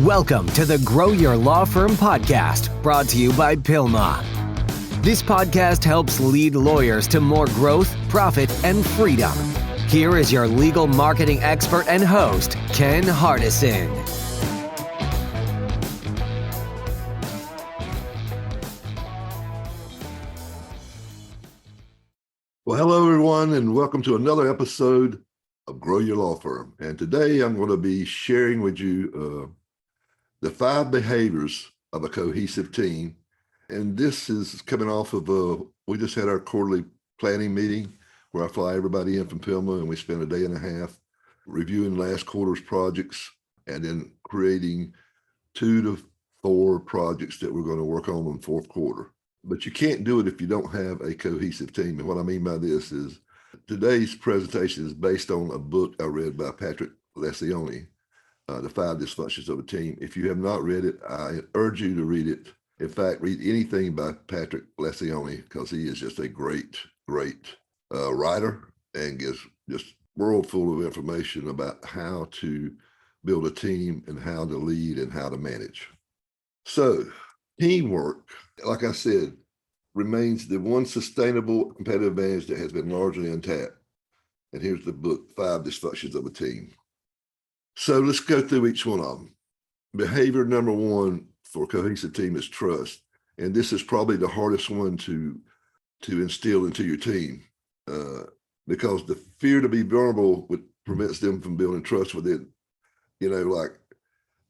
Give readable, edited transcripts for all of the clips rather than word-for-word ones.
Welcome to the Grow Your Law Firm podcast, brought to you by Pilma. This podcast helps lead lawyers to more growth, profit, and freedom. Here is your legal marketing expert and host, Ken Hardison. Well, hello, everyone, and welcome to another episode of Grow Your Law Firm. And today I'm going to be sharing with you the 5 behaviors of a cohesive team. And this is coming off of, we just had our quarterly planning meeting where I fly everybody in from Pilma, and we spend a day and a half reviewing last quarter's projects and then creating 2 to 4 projects that we're going to work on in fourth quarter. But you can't do it if you don't have a cohesive team. And what I mean by this is today's presentation is based on a book I read by Patrick Lencioni, The 5 Dysfunctions of a Team. If you have not read it, I urge you to read it. In fact, read anything by Patrick Lencioni, because he is just a great writer and gives just world full of information about how to build a team and how to lead and how to manage. So teamwork, like I said, remains the one sustainable competitive advantage that has been largely untapped. And here's the book, 5 Dysfunctions of a Team. So let's go through each one of them. Behavior number 1 for a cohesive team is trust. And this is probably the hardest one to instill into your team because the fear to be vulnerable prevents them from building trust within, like,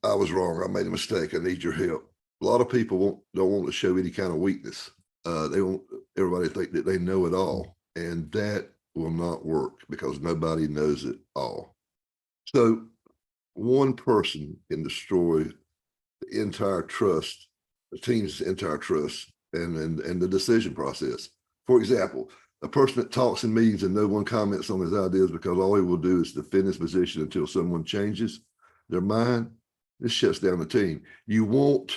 I was wrong, I made a mistake, I need your help. A lot of people don't want to show any kind of weakness. They want everybody to think that they know it all, and that will not work because nobody knows it all. So one person can destroy the entire trust, the team's entire trust, and the decision process. For example, a person that talks in meetings and no one comments on his ideas because all he will do is defend his position until someone changes their mind, this shuts down the team. You want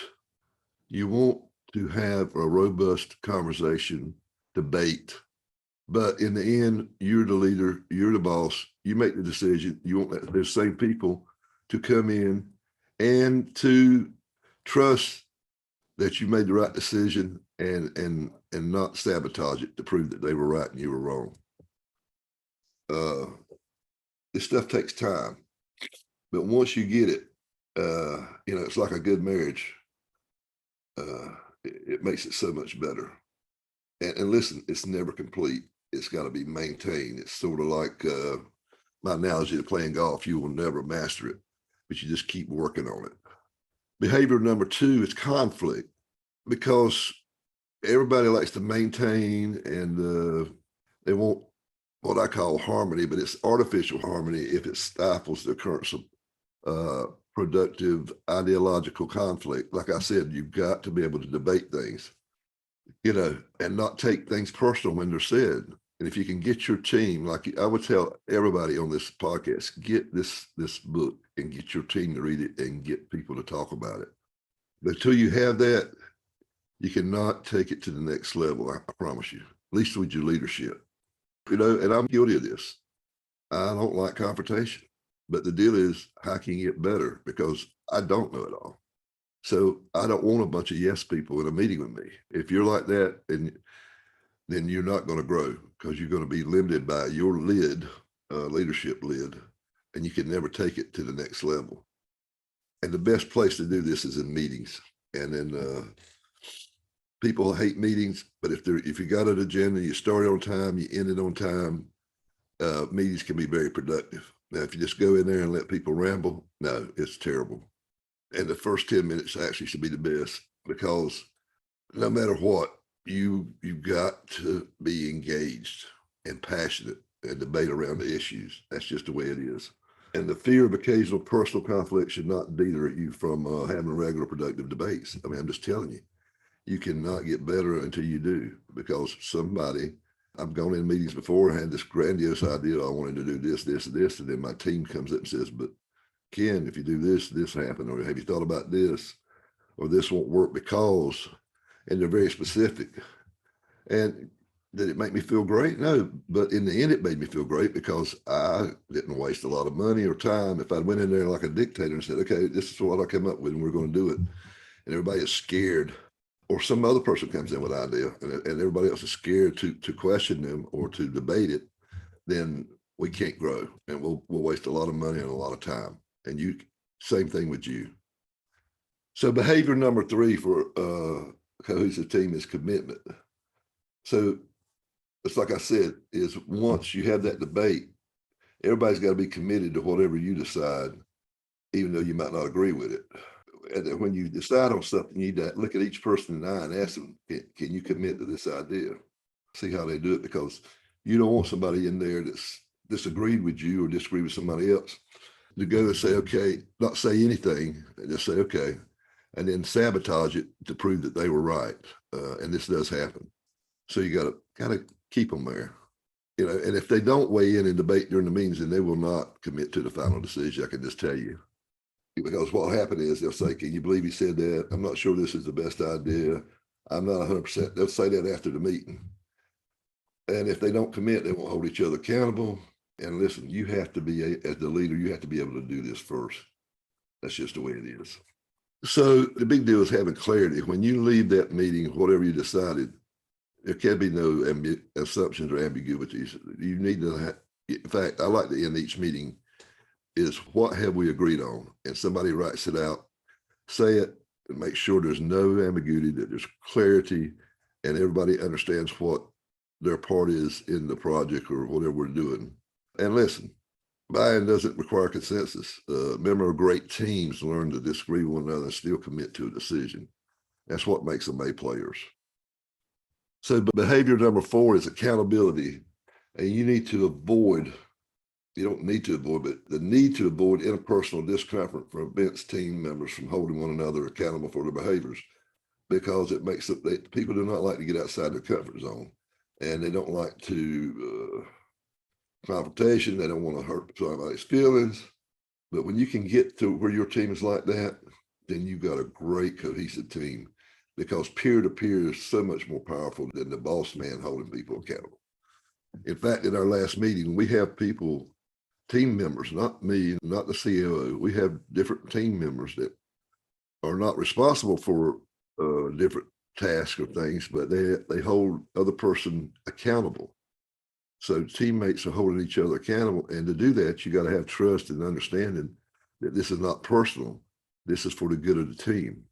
to have a robust conversation, debate, but in the end, you're the leader, you're the boss, you make the decision. You want those same people to come in and to trust that you made the right decision and not sabotage it to prove that they were right and you were wrong. This stuff takes time, but once you get it, it's like a good marriage. It makes it so much better. And listen, it's never complete. It's got to be maintained. It's sort of like my analogy to playing golf. You will never master it, but you just keep working on it. Behavior number 2 is conflict, because everybody likes to maintain and they want what I call harmony, but it's artificial harmony if it stifles the occurrence of productive ideological conflict. Like I said, you've got to be able to debate things, and not take things personal when they're said. And if you can get your team, like I would tell everybody on this podcast, get this book and get your team to read it and get people to talk about it. But until you have that, you cannot take it to the next level, I promise you, at least with your leadership. And I'm guilty of this. I don't like confrontation. But the deal is, how can you get better? Because I don't know it all. So I don't want a bunch of yes people in a meeting with me. If you're like that, then you're not going to grow, because you're going to be limited by your leadership lid, and you can never take it to the next level. And the best place to do this is in meetings. And then people hate meetings, but if you got an agenda, you start on time, you end it on time, meetings can be very productive. Now, if you just go in there and let people ramble, no, it's terrible. And the first 10 minutes actually should be the best, because no matter what, you've got to be engaged and passionate and debate around the issues. That's just the way it is. And the fear of occasional personal conflict should not deter you from having regular productive debates. I mean, I'm just telling you, you cannot get better until you do, because I've gone in meetings before and had this grandiose idea, I wanted to do this, this, and this, and then my team comes up and says, but Ken, if you do this, this happened, or have you thought about this, or this won't work because, and they're very specific. And Did it make me feel great? No, but in the end, it made me feel great because I didn't waste a lot of money or time. If I went in there like a dictator and said, okay, this is what I came up with and we're going to do it, and everybody is scared, or some other person comes in with an idea and everybody else is scared to question them or to debate it, then we can't grow and we'll waste a lot of money and a lot of time. And you, same thing with you. So behavior number 3 for a cohesive team is commitment. So it's like I said, is once you have that debate, everybody's got to be committed to whatever you decide, even though you might not agree with it. And when you decide on something, you need to look at each person in the eye and ask them, can you commit to this idea? See how they do it, because you don't want somebody in there that's disagreed with you or disagreed with somebody else to go and say, okay, not say anything, and just say, okay, and then sabotage it to prove that they were right. And this does happen. So you got to kind of keep them there, and if they don't weigh in and debate during the meetings, then they will not commit to the final decision. I can just tell you, because what will happen is they'll say, can you believe he said that? I'm not sure this is the best idea. I'm not 100%. They'll say that after the meeting. And if they don't commit, they won't hold each other accountable. And listen, you have to be, as the leader, you have to be able to do this first. That's just the way it is. So the big deal is having clarity. When you leave that meeting, whatever you decided, there can be no assumptions or ambiguities. You need to in fact, I like to end each meeting is, what have we agreed on? And somebody writes it out, say it, and make sure there's no ambiguity, that there's clarity, and everybody understands what their part is in the project or whatever we're doing. And listen, buy-in doesn't require consensus. Member of great teams learn to disagree with one another and still commit to a decision. That's what makes them A players. So behavior number 4 is accountability. And you need to avoid, you don't need to avoid, but the need to avoid interpersonal discomfort prevents team members from holding one another accountable for their behaviors, because it makes it, people do not like to get outside their comfort zone, and they don't like to confrontation. They don't want to hurt somebody's feelings. But when you can get to where your team is like that, then you've got a great cohesive team, because peer-to-peer is so much more powerful than the boss man holding people accountable. In fact, in our last meeting, we have people, team members, not me, not the COO. We have different team members that are not responsible for different tasks or things, but they hold other person accountable. So teammates are holding each other accountable. And to do that, you got to have trust and understanding that this is not personal. This is for the good of the team.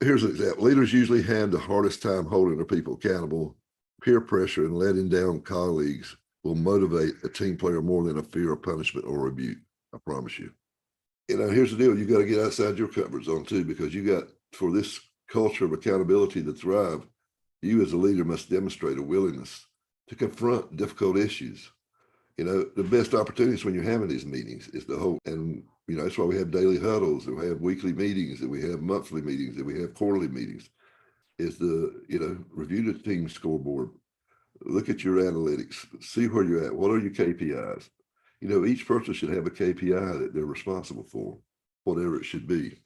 Here's an example. Leaders usually have the hardest time holding their people accountable. Peer pressure and letting down colleagues will motivate a team player more than a fear of punishment or rebuke. I promise you. Here's the deal. You got to get outside your comfort zone too, because you got, for this culture of accountability to thrive, you as a leader must demonstrate a willingness to confront difficult issues. The best opportunities when you're having these meetings is to hold, and that's why we have daily huddles, and we have weekly meetings, and we have monthly meetings, and we have quarterly meetings, is to, review the team scoreboard, look at your analytics, see where you're at. What are your KPIs? Each person should have a KPI that they're responsible for, whatever it should be.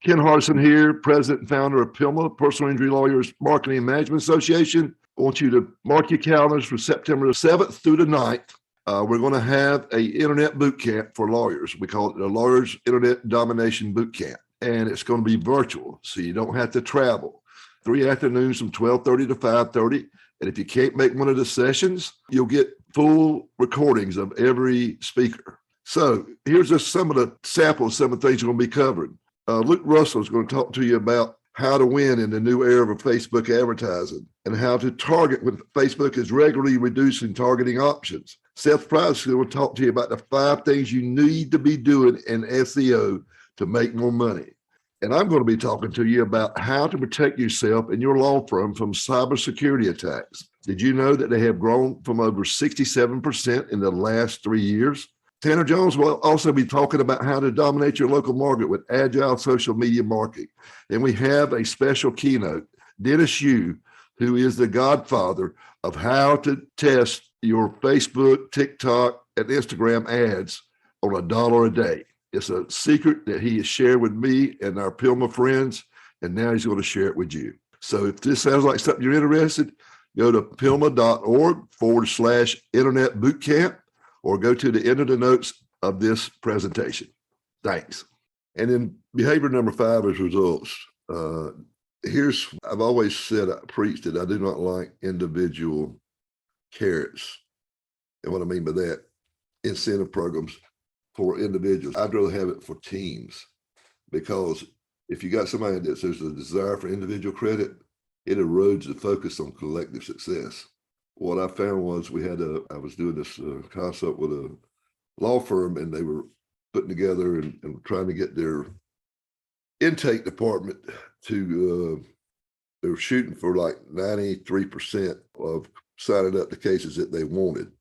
Ken Hardison here, president and founder of PILMA, Personal Injury Lawyers Marketing and Management Association. I want you to mark your calendars for September the 7th through the 9th. We're going to have an internet boot camp for lawyers. We call it the Lawyers Internet Domination Boot Camp, and it's going to be virtual, so you don't have to travel. 3 afternoons from 12:30 to 5:30. And if you can't make one of the sessions, you'll get full recordings of every speaker. So here's just some of the samples, some of the things we're going to be covering. Luke Russell is going to talk to you about how to win in the new era of Facebook advertising and how to target when Facebook is regularly reducing targeting options. Seth Price is going to talk to you about the 5 things you need to be doing in SEO to make more money. And I'm going to be talking to you about how to protect yourself and your law firm from cybersecurity attacks. Did you know that they have grown from over 67% in the last 3 years? Tanner Jones will also be talking about how to dominate your local market with agile social media marketing. And we have a special keynote, Dennis Yu, who is the godfather of how to test your Facebook, TikTok, and Instagram ads on $1 a day. It's a secret that he has shared with me and our PILMA friends, and now he's going to share it with you. So if this sounds like something you're interested, go to pilma.org/internet bootcamp or go to the end of the notes of this presentation. Thanks. And then behavior number 5 is results. I've always said, I preached it, I do not like individual carrots. And what I mean by that, incentive programs for individuals. I'd rather have it for teams, because if you got somebody that says a desire for individual credit, it erodes the focus on collective success. What I found was I was doing this consult with a law firm, and they were putting together and trying to get their intake department to, they were shooting for like 93% of signing up the cases that they wanted.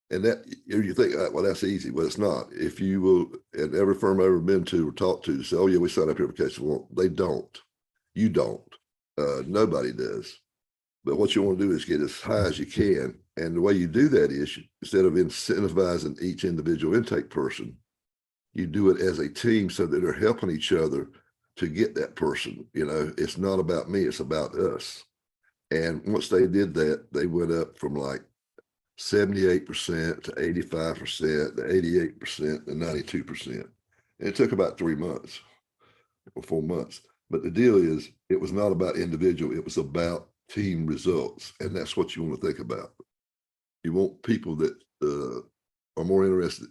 And that, you think, well, that's easy. Well, it's not. If you will, and every firm I've ever been to or talked to say, oh yeah, we sign up every case. Well, they don't. You don't. Nobody does. But what you want to do is get as high as you can. And the way you do that is, instead of incentivizing each individual intake person, you do it as a team so that they're helping each other to get that person. It's not about me, it's about us. And once they did that, they went up from like 78% to 85% to 88% to 92%. And it took about 3 months or 4 months. But the deal is, it was not about individual, it was about team results. And that's what you want to think about. You want people that are more interested.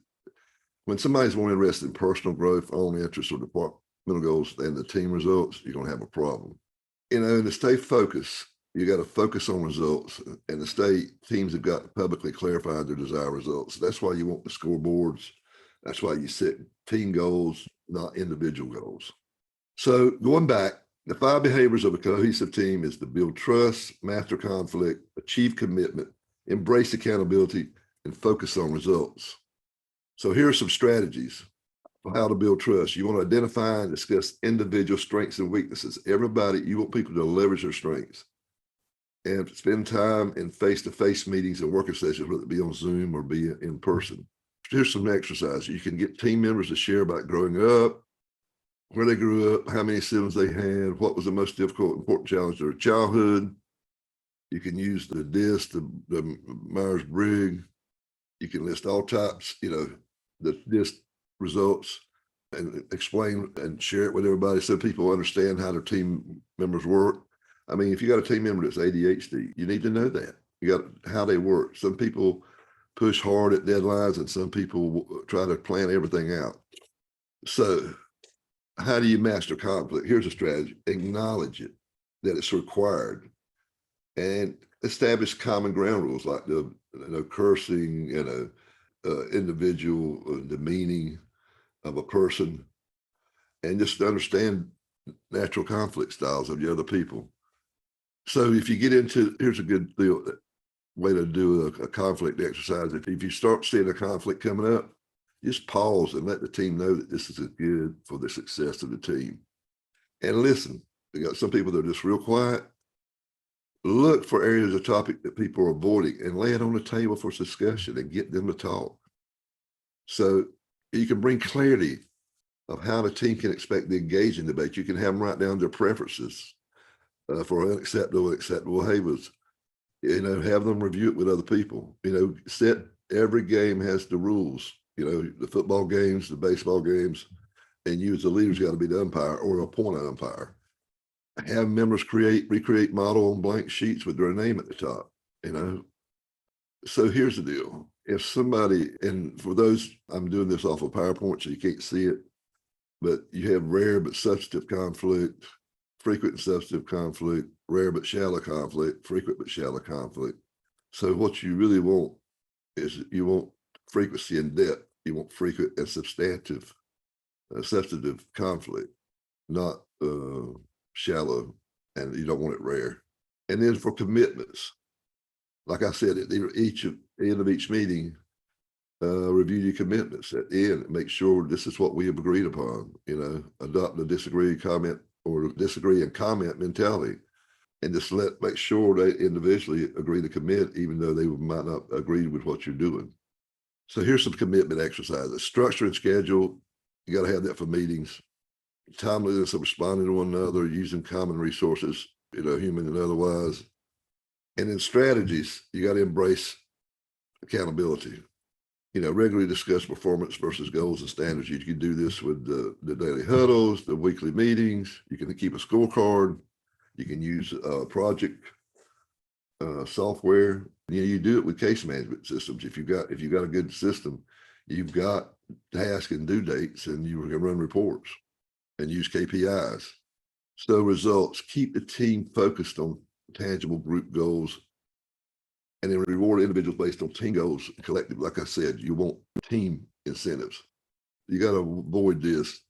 When somebody's more interested in personal growth, own interests, or departmental goals than the team results, you're going to have a problem. And to stay focused, you got to focus on results, and the teams have got to publicly clarify their desired results. That's why you want the scoreboards. That's why you set team goals, not individual goals. So going back, the 5 behaviors of a cohesive team is to build trust, master conflict, achieve commitment, embrace accountability, and focus on results. So here are some strategies for how to build trust. You want to identify and discuss individual strengths and weaknesses. You want people to leverage their strengths and spend time in face-to-face meetings and working sessions, whether it be on Zoom or be in person. Here's some exercises. You can get team members to share about growing up, where they grew up, how many siblings they had, what was the most difficult, important challenge of their childhood. You can use the DISC, the Myers-Briggs. You can list all types, the DISC results, and explain and share it with everybody so people understand how their team members work. I mean, if you got a team member that's ADHD, you need to know that. You got how they work. Some people push hard at deadlines, and some people try to plan everything out. So how do you master conflict? Here's a strategy. Acknowledge it, that it's required, and establish common ground rules like no cursing, individual demeaning of a person, and just understand natural conflict styles of the other people. So if you get into, here's a good way to do a conflict exercise. If you start seeing a conflict coming up, just pause and let the team know that this is good for the success of the team. And listen, you got some people that are just real quiet. Look for areas of topic that people are avoiding and lay it on the table for discussion and get them to talk. So you can bring clarity of how the team can expect to engage in debate. You can have them write down their preferences for unacceptable, acceptable behaviors. Have them review it with other people. Set every game has the rules. The football games, the baseball games, and you as the leader's got to be the umpire or appoint an umpire. Have members recreate model on blank sheets with their name at the top. So here's the deal. If somebody, and for those, I'm doing this off of PowerPoint, so you can't see it, but you have rare but substantive conflict, frequent and substantive conflict, rare but shallow conflict, frequent but shallow conflict. So what you really want is you want frequency and depth. You want frequent and substantive conflict, not shallow, and you don't want it rare. And then for commitments, like I said, at the end of each meeting, review your commitments at the end. Make sure this is what we have agreed upon. Adopt the disagree and comment mentality, and just make sure they individually agree to commit, even though they might not agree with what you're doing. So here's some commitment exercises. Structure and schedule. You got to have that for meetings. Timeliness of responding to one another, using common resources, human and otherwise. And in strategies, you got to embrace accountability. Regularly discuss performance versus goals and standards. You can do this with the daily huddles, the weekly meetings. You can keep a scorecard. You can use project software. You do it with case management systems. If you've got a good system, you've got tasks and due dates, and you can run reports and use KPIs. So results, keep the team focused on tangible group goals, and then reward individuals based on team goals collective. Like I said, you want team incentives. You got to avoid this.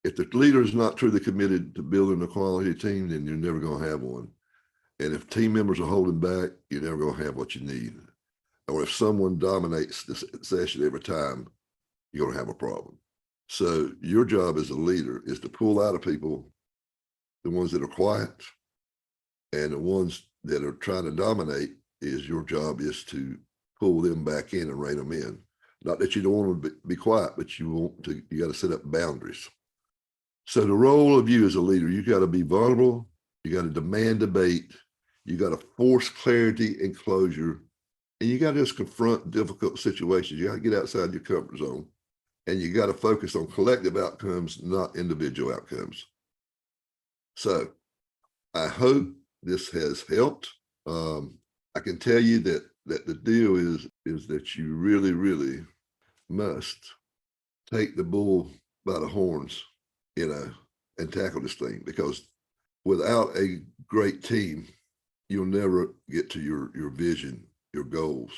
If the leader is not truly committed to building a quality team, then you're never going to have one. And if team members are holding back, you're never going to have what you need. Or if someone dominates the session every time, you're going to have a problem. So your job as a leader is to pull out of people the ones that are quiet, and the ones that are trying to dominate, your job is to pull them back in and rein them in. Not that you don't want to be quiet, but you got to set up boundaries. So the role of you as a leader, you got to be vulnerable. You got to demand debate. You got to force clarity and closure. And you got to just confront difficult situations. You got to get outside your comfort zone. And you got to focus on collective outcomes, not individual outcomes. So I hope this has helped. I can tell you that the deal is that you really, really must take the bull by the horns, and tackle this thing, because without a great team, you'll never get to your vision, your goals.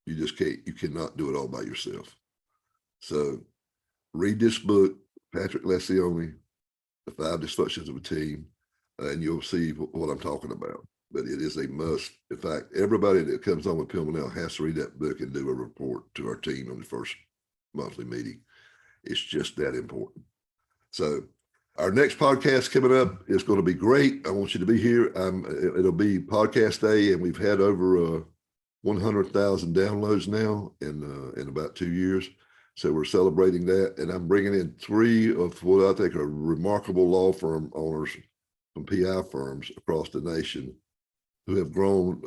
You just can't. You cannot do it all by yourself. So read this book, Patrick Lencioni, The 5 Dysfunctions of a Team, and you'll see what I'm talking about. But it is a must. In fact, everybody that comes on with Pillmanell has to read that book and do a report to our team on the first monthly meeting. It's just that important. So our next podcast coming up is going to be great. I want you to be here. It'll be podcast day, and we've had over 100,000 downloads now in about 2 years. So we're celebrating that. And I'm bringing in 3 of what I think are remarkable law firm owners from PI firms across the nation who have grown,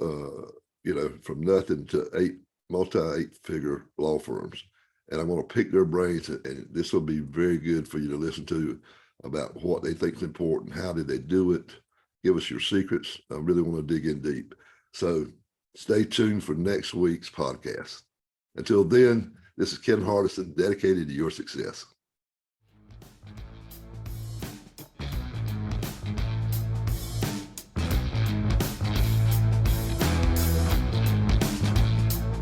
from nothing to multi-8-figure law firms. And I'm going to pick their brains, and this will be very good for you to listen to about what they think is important. How did they do it? Give us your secrets. I really want to dig in deep. So stay tuned for next week's podcast. Until then, this is Ken Hardison, dedicated to your success.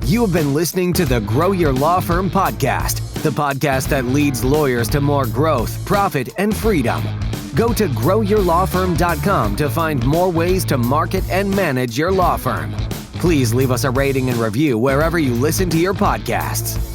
You have been listening to the Grow Your Law Firm podcast, the podcast that leads lawyers to more growth, profit, and freedom. Go to growyourlawfirm.com to find more ways to market and manage your law firm. Please leave us a rating and review wherever you listen to your podcasts.